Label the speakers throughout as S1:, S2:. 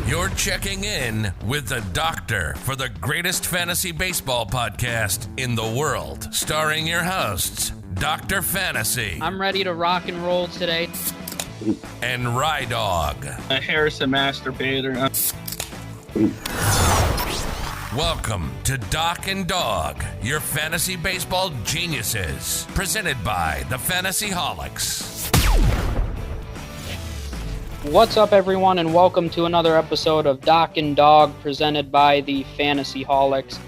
S1: You're checking in with the doctor for the greatest fantasy baseball podcast in the world, starring your hosts, Dr. Fantasy.
S2: I'm ready to rock and roll today.
S1: And Rydawg.
S3: Harrison Masturbator.
S1: Welcome to Doc and Dog, your fantasy baseball geniuses, presented by the Fantasyholics.
S2: What's up, everyone, and welcome to another episode of Doc and Dog, presented by the Fantasyholics.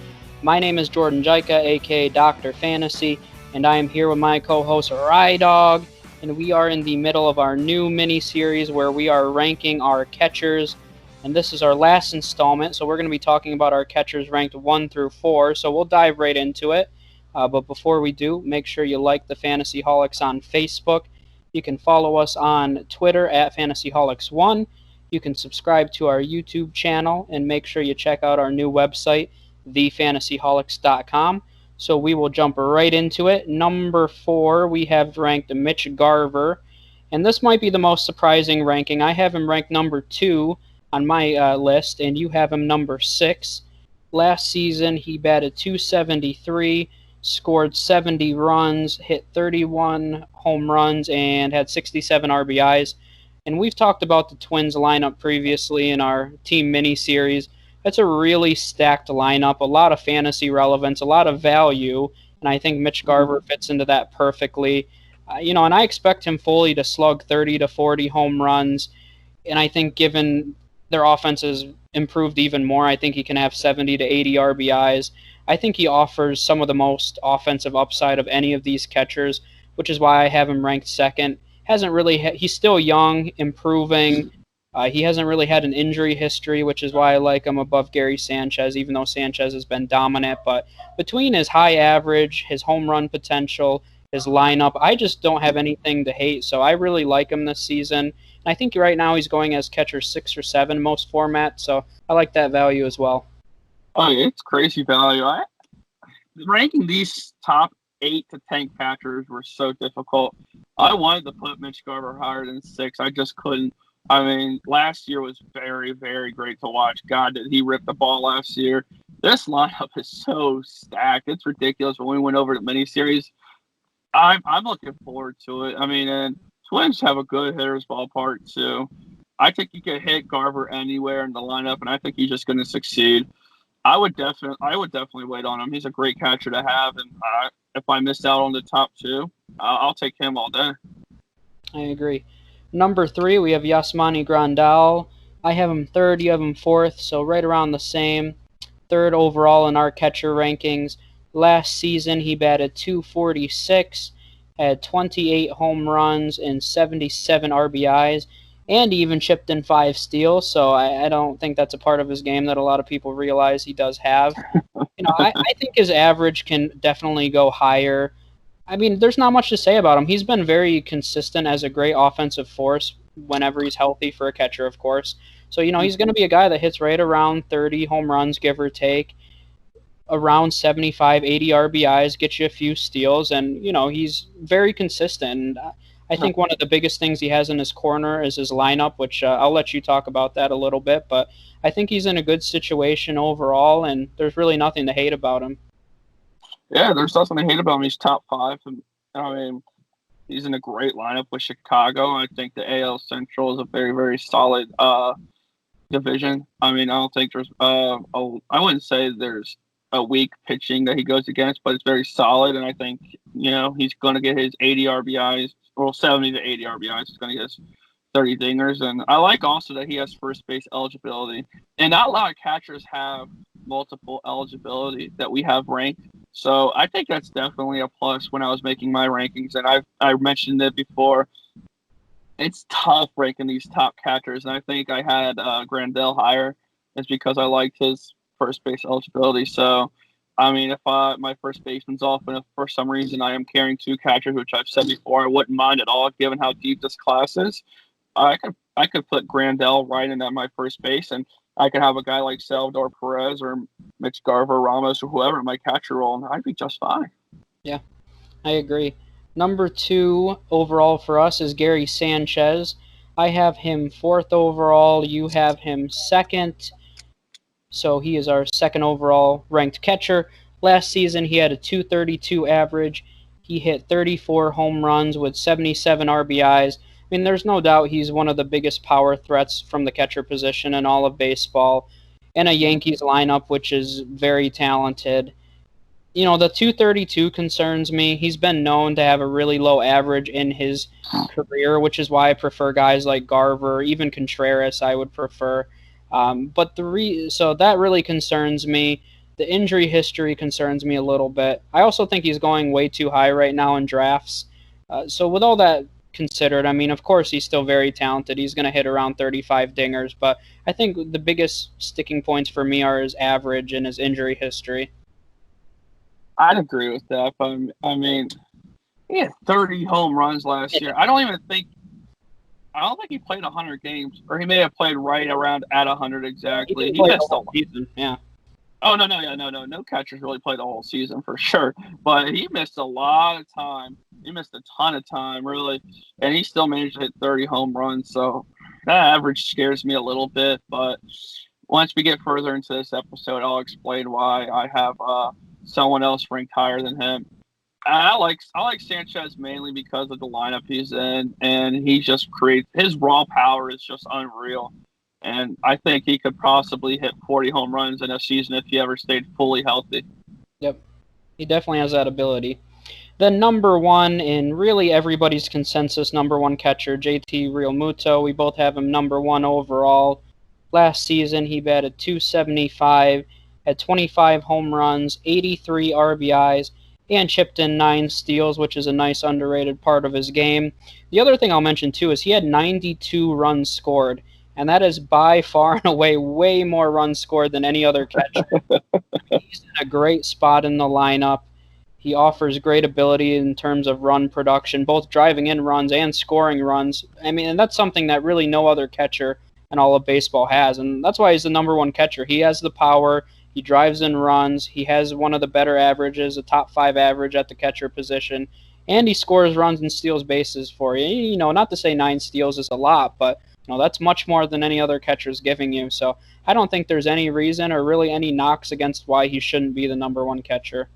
S2: My name is Jordan Jaika, aka Dr. Fantasy, and I am here with my co-host Rydawg, and we are in the middle of our new mini-series where we are ranking our catchers, and this is our last installment, so we're going to be talking about our catchers ranked 1 through 4, so we'll dive right into it. But before we do, make sure you like the Fantasyholics on Facebook. You can follow us on Twitter at Fantasyholics1. You can subscribe to our YouTube channel, and make sure you check out our new website, thefantasyholics.com. So we will jump right into it. Number 4, we have ranked Mitch Garver, and this might be the most surprising ranking. I have him ranked number 2 on my list, and you have him number 6. Last season, he batted .273, scored 70 runs, hit 31 home runs, and had 67 RBIs. And we've talked about the Twins lineup previously in our team mini-series. That's a really stacked lineup, a lot of fantasy relevance, a lot of value, and I think Mitch Garver fits into that perfectly. And I expect him fully to slug 30 to 40 home runs, and I think given their offense has improved even more, I think he can have 70 to 80 RBIs. I think he offers some of the most offensive upside of any of these catchers, which is why I have him ranked second. He's still young, improving. He hasn't really had an injury history, which is why I like him above Gary Sanchez, even though Sanchez has been dominant. But between his high average, his home run potential, his lineup, I just don't have anything to hate. So I really like him this season. And I think right now he's going as catcher 6 or 7 most formats, so I like that value as well.
S3: Oh, yeah, it's crazy value. Ranking these top 8 to 10 catchers were so difficult. I wanted to put Mitch Garver higher than 6. I just couldn't. I mean, last year was very, very great to watch. God, did he rip the ball last year. This lineup is so stacked. It's ridiculous. When we went over the miniseries, I'm looking forward to it. I mean, and Twins have a good hitter's ballpark, too. I think you could hit Garver anywhere in the lineup, and I think he's just going to succeed. I would definitely wait on him. He's a great catcher to have, and if I missed out on the top 2, I'll take him all day.
S2: I agree. Number 3, we have Yasmani Grandal. I have him 3rd, you have him 4th, so right around the same. 3rd overall in our catcher rankings. Last season, he batted .246, had 28 home runs and 77 RBIs. And he even chipped in 5 steals, so I don't think that's a part of his game that a lot of people realize he does have. I think his average can definitely go higher. I mean, there's not much to say about him. He's been very consistent as a great offensive force whenever he's healthy for a catcher, of course. So, he's going to be a guy that hits right around 30 home runs, give or take, around 75, 80 RBIs, gets you a few steals, and, he's very consistent. I think one of the biggest things he has in his corner is his lineup, which I'll let you talk about that a little bit. But I think he's in a good situation overall, and there's really nothing to hate about him.
S3: Yeah, there's nothing to hate about him. He's top 5. And, I mean, he's in a great lineup with Chicago. I think the AL Central is a very, very solid division. I mean, I don't think there's I wouldn't say there's a weak pitching that he goes against, but it's very solid. And I think, he's going to get his 80 RBIs. Well, 70 to 80 RBIs. He's going to get his 30 dingers. And I like also that he has first base eligibility. And not a lot of catchers have multiple eligibility that we have ranked. So I think that's definitely a plus when I was making my rankings. And I mentioned it before. It's tough ranking these top catchers. And I think I had Grandal higher. It's because I liked his first base eligibility. So I mean, if my first baseman's off and if for some reason I am carrying 2 catchers, which I've said before, I wouldn't mind at all given how deep this class is. I could put Grandal right in at my first base, and I could have a guy like Salvador Perez or Mitch Garver, Ramos, or whoever in my catcher role, and I'd be just fine.
S2: Yeah, I agree. Number 2 overall for us is Gary Sanchez. I have him 4th overall. You have him 2nd. So he is our 2nd overall ranked catcher. Last season, he had a .232 average. He hit 34 home runs with 77 RBIs. I mean, there's no doubt he's one of the biggest power threats from the catcher position in all of baseball. In a Yankees lineup, which is very talented. The .232 concerns me. He's been known to have a really low average in his career, which is why I prefer guys like Garver, even Contreras I would prefer. So that really concerns me. The injury history concerns me a little bit. I also think he's going way too high right now in drafts. So with all that considered, I mean, of course he's still very talented. He's going to hit around 35 dingers, but I think the biggest sticking points for me are his average and his injury history.
S3: I'd agree with that. But, I mean, he had 30 home runs last year. I don't think he played 100 games, or he may have played right around at 100 exactly. He missed the whole
S2: season. Yeah.
S3: Oh, no. No catchers really played the whole season for sure. But he missed a lot of time. He missed a ton of time, really. And he still managed to hit 30 home runs. So that average scares me a little bit. But once we get further into this episode, I'll explain why I have someone else ranked higher than him. I like Sanchez mainly because of the lineup he's in, and he just creates his raw power is just unreal. And I think he could possibly hit 40 home runs in a season if he ever stayed fully healthy.
S2: Yep, he definitely has that ability. The number one in really everybody's consensus number one catcher, JT Realmuto. We both have him number one overall. Last season, he batted .275. Had 25 home runs, 83 RBIs, and chipped in 9 steals, which is a nice underrated part of his game. The other thing I'll mention, too, is he had 92 runs scored, and that is by far and away way more runs scored than any other catcher. He's in a great spot in the lineup. He offers great ability in terms of run production, both driving in runs and scoring runs. I mean, and that's something that really no other catcher in all of baseball has, and that's why he's the number one catcher. He has the power. He drives in runs. He has one of the better averages, a top 5 average at the catcher position. And he scores runs and steals bases for you. Not to say 9 steals is a lot, but that's much more than any other catcher is giving you. So I don't think there's any reason or really any knocks against why he shouldn't be the number one catcher.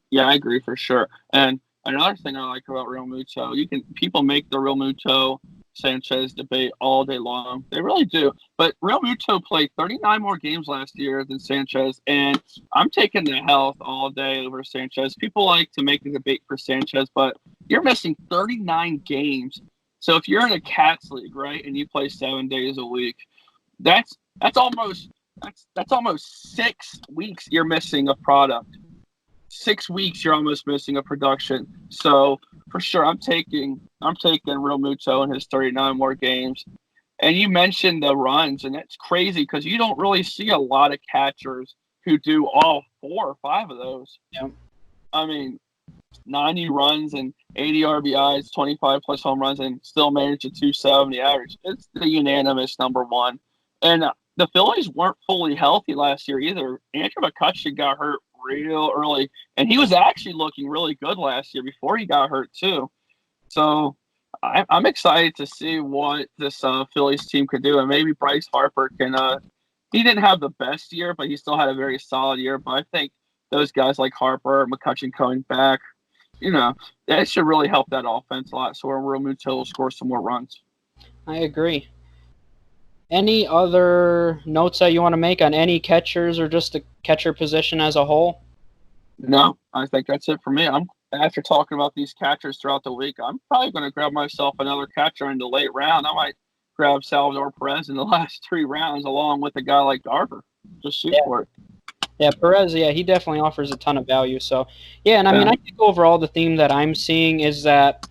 S3: Yeah, I agree for sure. And another thing I like about Realmuto, people make the Realmuto Sanchez debate all day long. They really do. But Realmuto played 39 more games last year than Sanchez, and I'm taking the health all day over Sanchez. People like to make the debate for Sanchez, but you're missing 39 games. So if you're in a Cats league, right, and you play 7 days a week, that's almost 6 weeks you're missing a product. 6 weeks you're almost missing a production. So for sure, I'm taking Realmuto in his 39 more games. And you mentioned the runs, and that's crazy because you don't really see a lot of catchers who do all 4 or 5 of those.
S2: Yeah.
S3: I mean, 90 runs and 80 RBIs, 25 plus home runs, and still manage a .270 average. It's the unanimous number one. And the Phillies weren't fully healthy last year either. Andrew McCutchen got hurt real early, and he was actually looking really good last year before he got hurt too. So I'm excited to see what this Phillies team could do, and maybe Bryce Harper can. He didn't have the best year, but he still had a very solid year. But I think those guys like Harper, McCutchen coming back, that should really help that offense a lot. So Realmuto will score some more runs.
S2: I agree. Any other notes that you want to make on any catchers or just the catcher position as a whole?
S3: No, I think that's it for me. After talking about these catchers throughout the week, I'm probably going to grab myself another catcher in the late round. I might grab Salvador Perez in the last 3 rounds along with a guy like Garver. Just shoot for it.
S2: Yeah, Perez, he definitely offers a ton of value. So, I mean, I think overall the theme that I'm seeing is that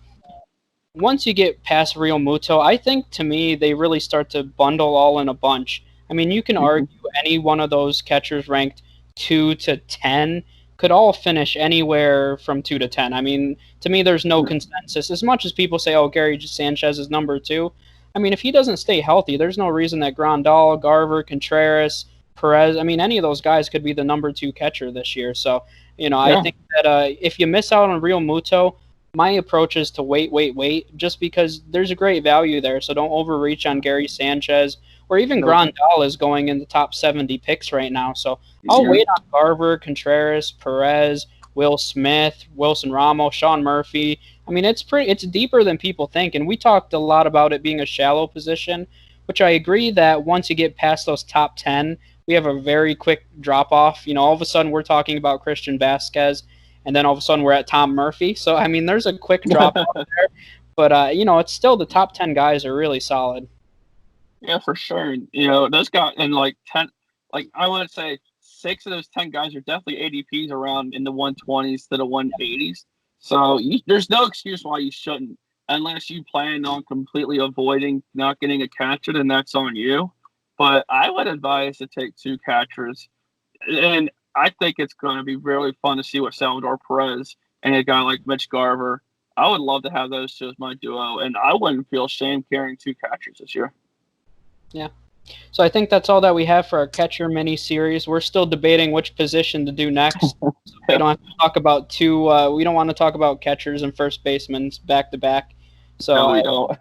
S2: once you get past Realmuto, I think, to me, they really start to bundle all in a bunch. I mean, you can argue any one of those catchers ranked 2 to 10 could all finish anywhere from 2 to 10. I mean, to me, there's no consensus. As much as people say, Gary Sanchez is number 2, I mean, if he doesn't stay healthy, there's no reason that Grandal, Garver, Contreras, Perez, I mean, any of those guys could be the number 2 catcher this year. So, I think that if you miss out on Realmuto, my approach is to wait, just because there's a great value there. So don't overreach on Gary Sanchez, or even Grandal is going in the top 70 picks right now. So I'll wait on Garver, Contreras, Perez, Will Smith, Wilson Ramos, Sean Murphy. I mean, it's deeper than people think, and we talked a lot about it being a shallow position, which I agree that once you get past those top 10, we have a very quick drop off. You know, all of a sudden we're talking about Christian Vasquez, and then all of a sudden we're at Tom Murphy. So, I mean, there's a quick drop off there. But, you know, it's still the top 10 guys are really solid.
S3: Yeah, for sure. You know, those guys, and like 10, like I want to say 6 of those 10 guys are definitely ADPs around in the 120s to the 180s. So there's no excuse why you shouldn't, unless you plan on completely avoiding not getting a catcher, then that's on you. But I would advise to take 2 catchers. And I think it's going to be really fun to see what Salvador Perez and a guy like Mitch Garver. I would love to have those 2 as my duo, and I wouldn't feel shame carrying 2 catchers this year.
S2: Yeah. So I think that's all that we have for our catcher mini series. We're still debating which position to do next. So we don't have to talk about we don't want to talk about catchers and first basemen back to back. So
S3: no, we don't.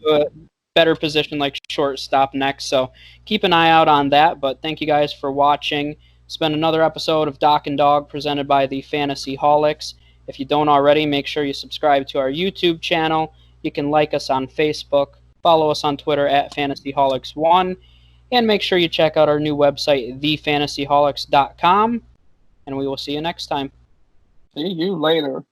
S2: a better position like shortstop next. So keep an eye out on that. But thank you guys for watching. It's been another episode of Doc and Dog presented by the Fantasy Holics. If you don't already, make sure you subscribe to our YouTube channel. You can like us on Facebook. Follow us on Twitter at FantasyHolics1, and make sure you check out our new website, thefantasyholics.com, and we will see you next time.
S3: See you later.